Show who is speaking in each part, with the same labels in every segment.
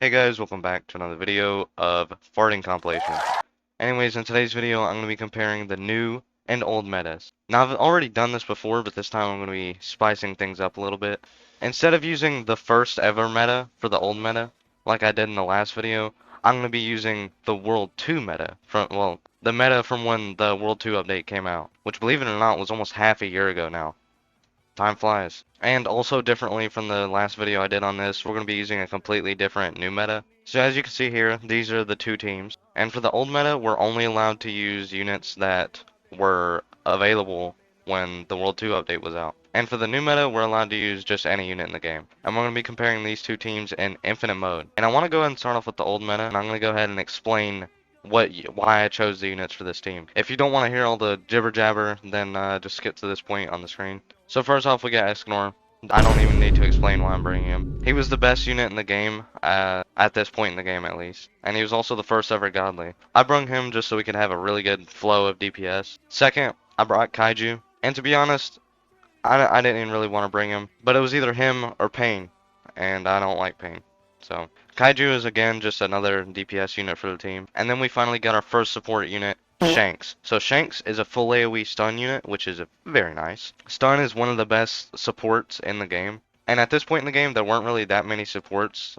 Speaker 1: Hey guys, welcome back to another video of farting compilation. Anyways, in today's video, I'm going to be comparing the new and old metas. Now, I've already done this before, but this time I'm going to be spicing things up a little bit. Instead of using the first ever meta for the old meta, like I did in the last video, I'm going to be using the World 2 meta from, well, the meta from when the World 2 update came out, which believe it or not was almost half a year ago now. Time flies. And also differently from the last video I did on this, we're going to be using a completely different new meta. So as you can see here, these are the two teams. And for the old meta, we're only allowed to use units that were available when the World 2 update was out. And for the new meta, we're allowed to use just any unit in the game. And we're going to be comparing these two teams in infinite mode. And I want to go ahead and start off with the old meta, and I'm going to go ahead and explain why I chose the units for this team. If you don't want to hear all the jibber jabber, then just skip to this point on the screen. So first off, we got Escanor. I don't even need to explain why I'm bringing him. He was the best unit in the game, at this point in the game at least. And he was also the first ever godly. I brung him just so we could have a really good flow of DPS. Second, I brought Kaiju. And to be honest, I didn't even really want to bring him. But it was either him or Pain. And I don't like Pain. So, Kaiju is again just another DPS unit for the team. And then we finally got our first support unit, Shanks. So Shanks is a full AoE stun unit, which is very nice. Stun is one of the best supports in the game. And at this point in the game, there weren't really that many supports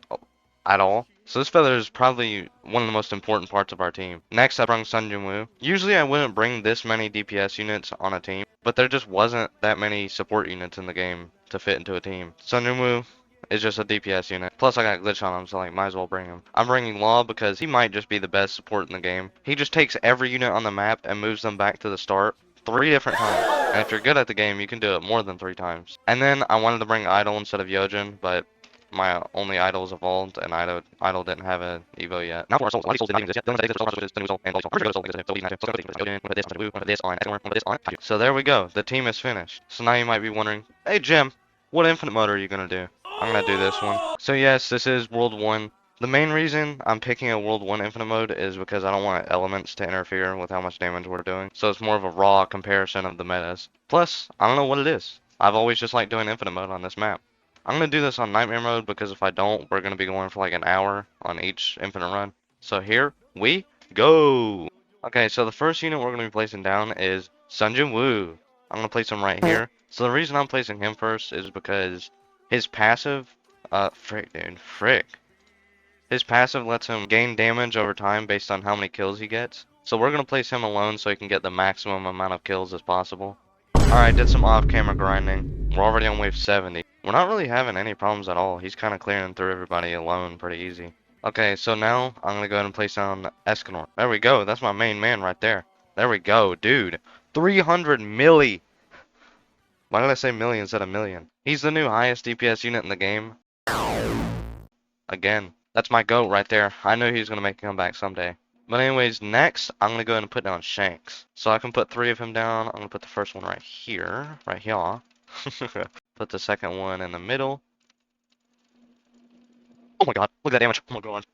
Speaker 1: at all. So this feather is probably one of the most important parts of our team. Next, I brought Sun Jin-woo. Usually I wouldn't bring this many DPS units on a team, but there just wasn't that many support units in the game to fit into a team. Sun Jin-woo is just a DPS unit. Plus, I got Glitch on him, so like, might as well bring him. I'm bringing Law because he might just be the best support in the game. He just takes every unit on the map and moves them back to the start 3 different times. And if you're good at the game, you can do it more than 3 times. And then I wanted to bring Idol instead of Yojin, but my only idol is evolved, and idol didn't have an Evo yet. Now for our souls, a lot of souls did not even exist yet. The only that existed was the new soul, and also I'm pretty sure the soul existed, so we need to. So I'm going to put Odin, put this on Wu, put this on Escanor, put this on Kaiju. So there we go. The team is finished. So now you might be wondering, hey Jim, what infinite mode are you gonna do? I'm gonna do this one. So yes, this is World 1. The main reason I'm picking a World 1 infinite mode is because I don't want elements to interfere with how much damage we're doing. So it's more of a raw comparison of the metas. Plus, I don't know what it is. I've always just liked doing infinite mode on this map. I'm going to do this on nightmare mode because if I don't, we're going to be going for like an hour on each infinite run. So here we go. Okay, so the first unit we're going to be placing down is Sun Jin-woo. I'm going to place him right here. So the reason I'm placing him first is because his passive, frick dude, frick. His passive lets him gain damage over time based on how many kills he gets. So we're going to place him alone so he can get the maximum amount of kills as possible. Alright, did some off-camera grinding. We're already on wave 70. We're not really having any problems at all. He's kind of clearing through everybody alone pretty easy. Okay, so now I'm going to go ahead and place down Escanor. There we go. That's my main man right there. There we go, dude. 300 milli. Why did I say million instead of million? He's the new highest DPS unit in the game. Again, that's my GOAT right there. I knew he was going to make a comeback someday. But anyways, next, I'm going to go ahead and put down Shanks. So I can put 3 of him down. I'm going to put the first one right here. Right here. Put the second one in the middle. Oh my god, look at that damage. Oh my god.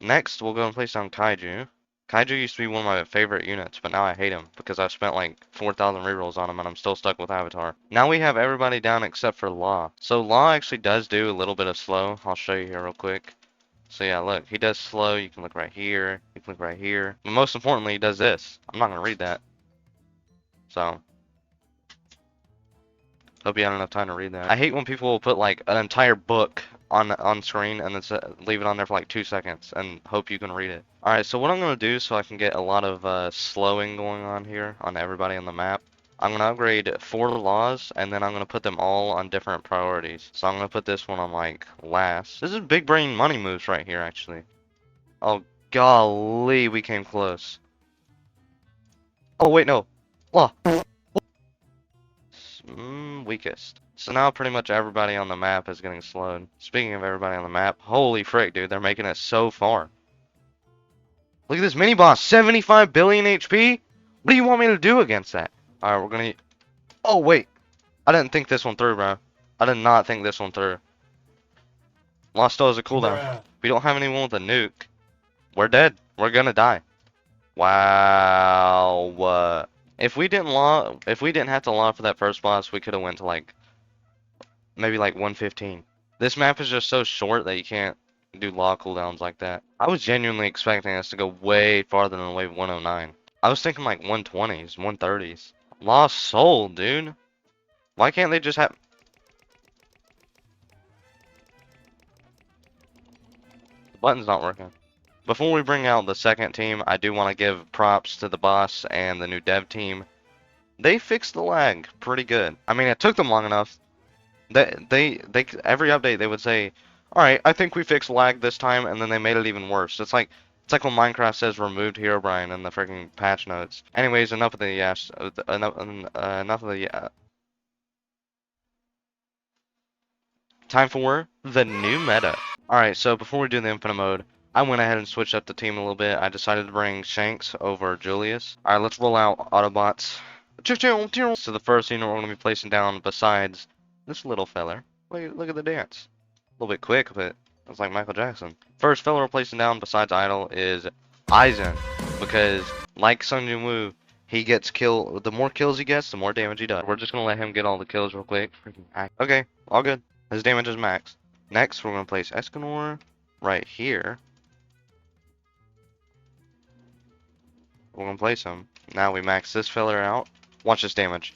Speaker 1: Next, we'll go and place down Kaiju. Kaiju used to be one of my favorite units, but now I hate him because I've spent like 4,000 rerolls on him and I'm still stuck with Avatar. Now we have everybody down except for Law. So Law actually does do a little bit of slow. I'll show you here real quick. So yeah, look, he does slow. You can look right here. You can look right here. But most importantly, he does this. I'm not going to read that. So, hope you had enough time to read that. I hate when people will put like an entire book on screen and then leave it on there for like 2 seconds and hope you can read it. Alright, so what I'm going to do so I can get a lot of slowing going on here on everybody on the map, I'm going to upgrade 4 laws, and then I'm going to put them all on different priorities. So I'm going to put this one on, like, last. This is big brain money moves right here, actually. Oh, golly, we came close. Oh, wait, no. Law. Weakest. So now pretty much everybody on the map is getting slowed. Speaking of everybody on the map, holy frick, dude, they're making it so far. Look at this mini-boss, 75 billion HP? What do you want me to do against that? Alright, we're gonna... Oh, wait. I didn't think this one through, bro. I did not think this one through. Lost still has a cooldown. We don't have anyone with a nuke. We're dead. We're gonna die. Wow. If we didn't have to law for that first boss, we could have went to like maybe like 115. This map is just so short that you can't do law cooldowns like that. I was genuinely expecting us to go way farther than wave 109. I was thinking like 120s, 130s. Lost Soul, dude. Why can't they just have... The button's not working. Before we bring out the second team, I do want to give props to the boss and the new dev team. They fixed the lag pretty good. I mean, it took them long enough. They every update they would say, "All right, I think we fixed lag this time," and then they made it even worse. It's like when Minecraft says removed Herobrine in the freaking patch notes. Anyways, enough of the yes, enough of the time for the new meta. All right, so before we do the infinite mode, I went ahead and switched up the team a little bit. I decided to bring Shanks over Julius. All right, let's roll out Autobots. So the first unit we're going to be placing down besides this little feller. Look at the dance. A little bit quick, but it's like Michael Jackson. First fella we're placing down besides Idol is Aizen, because like Sung Jin Woo, he gets killed. The more kills he gets, the more damage he does. We're just gonna let him get all the kills real quick. Okay, all good. His damage is max. Next, we're gonna place Escanor right here. We're gonna place him. Now we max this filler out. Watch this damage.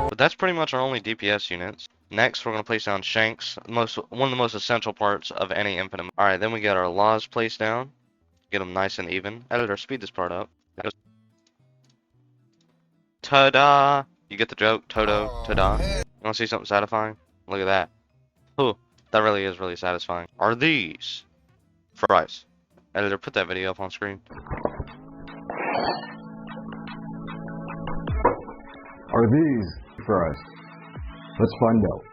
Speaker 1: But that's pretty much our only DPS units. Next, we're gonna place down Shanks, one of the most essential parts of any infinite. All right, then we get our laws placed down. Get them nice and even. Editor, speed this part up. Ta-da! You get the joke, Toto, ta-da. You wanna see something satisfying? Look at that. Ooh, that really is really satisfying. Are these fries? Editor, put that video up on screen.
Speaker 2: Are these fries? Let's find out.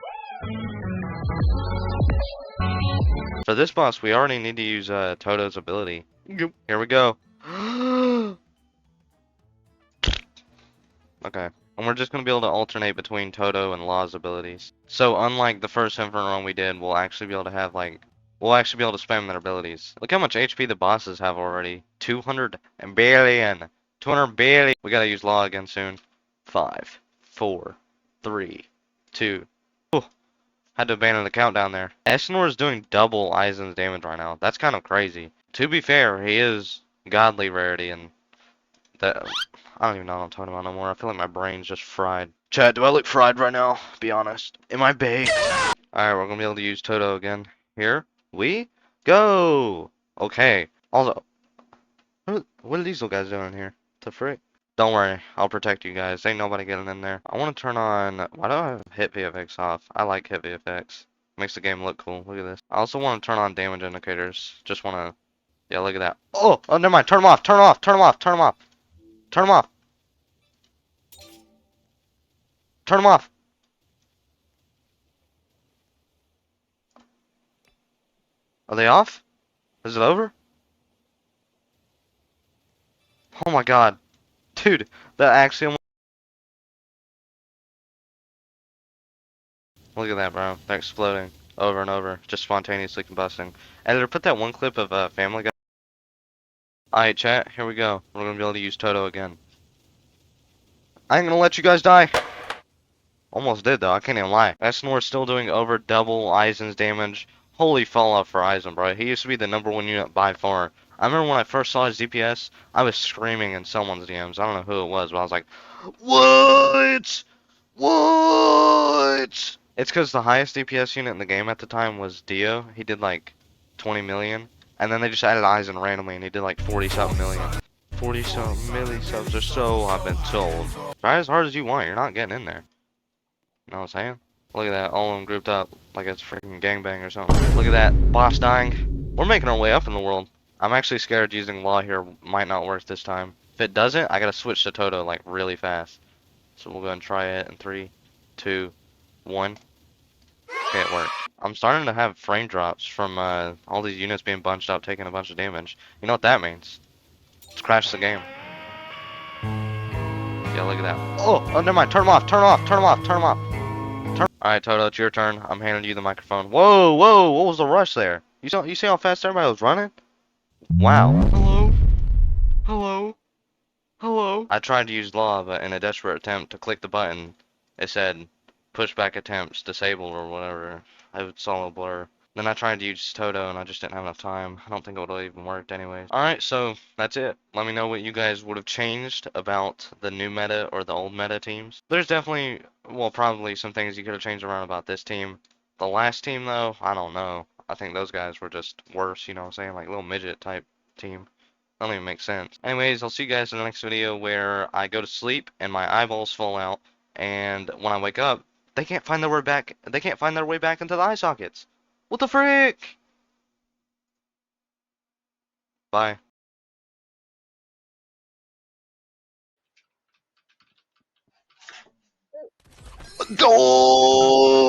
Speaker 1: For this boss, we already need to use Toto's ability. Here we go. Okay. And we're just going to be able to alternate between Toto and Law's abilities. So unlike the first Infinite run we did, we'll actually be able to have we'll actually be able to spam their abilities. Look how much HP the bosses have already. 200 billion. 200 billion. We gotta use Law again soon. 5, 4, 3, 2. Oh, had to abandon the countdown there. Escanor is doing double Aizen's damage right now. That's kind of crazy. To be fair, he is godly rarity, and that I don't even know what I'm talking about no more. I feel like my brain's just fried. Chat, do I look fried right now? Be honest. Am I baked? Alright, we're gonna be able to use Toto again. Here we go! Okay. Also, what are these little guys doing here? The frick? Don't worry, I'll protect you guys. Ain't nobody getting in there. I want to turn on... Why do I have hit VFX off? I like hit VFX. Makes the game look cool. Look at this. I also want to turn on damage indicators. Just want to... Yeah, look at that. Oh, never mind. Turn them off. Turn them off. Turn them off. Turn them off. Turn them off. Turn them off. Are they off? Is it over? Oh my god. Dude, that actually almost... Look at that, bro. They're exploding over and over. Just spontaneously combusting. Editor, put that one clip of Family Guy. Alright, chat. Here we go. We're gonna be able to use Toto again. I ain't gonna let you guys die. Almost did, though. I can't even lie. Escanor is still doing over double Aizen's damage. Holy fallout for Aizen, bro. He used to be the #1 unit by far. I remember when I first saw his DPS, I was screaming in someone's DMs. I don't know who it was, but I was like, what? What? It's because the highest DPS unit in the game at the time was Dio. He did like 20 million. And then they just added Aizen randomly, and he did like 40-something million. 40-something milli subs or so, I've been told. Try as hard as you want. You're not getting in there. You know what I'm saying? Look at that, all of them grouped up like it's freaking gangbang or something. Look at that, boss dying. We're making our way up in the world. I'm actually scared using Law here might not work this time. If it doesn't, I gotta switch to Toto like really fast. So we'll go and try it in 3, 2, 1. Okay, it worked. I'm starting to have frame drops from all these units being bunched up, taking a bunch of damage. You know what that means? Let's crash the game. Yeah, look at that. Oh, never mind. Turn them off. Turn them off. Turn them off. Turn them off. Alright, Toto, it's your turn. I'm handing you the microphone. Whoa, whoa, what was the rush there? You see how fast everybody was running? Wow. Hello? Hello? Hello? I tried to use Law, but in a desperate attempt to click the button, it said pushback attempts disabled or whatever. I would solo Blur. Then I tried to use Toto and I just didn't have enough time. I don't think it would have even worked anyways. Alright, so that's it. Let me know what you guys would have changed about the new meta or the old meta teams. There's definitely, well, probably some things you could have changed around about this team. The last team, though, I don't know. I think those guys were just worse, you know what I'm saying? Like little midget type team. That don't even make sense. Anyways, I'll see you guys in the next video where I go to sleep and my eyeballs fall out, and when I wake up, they can't find their way back. They can't find their way back into the eye sockets. What the frick? Bye. Goal!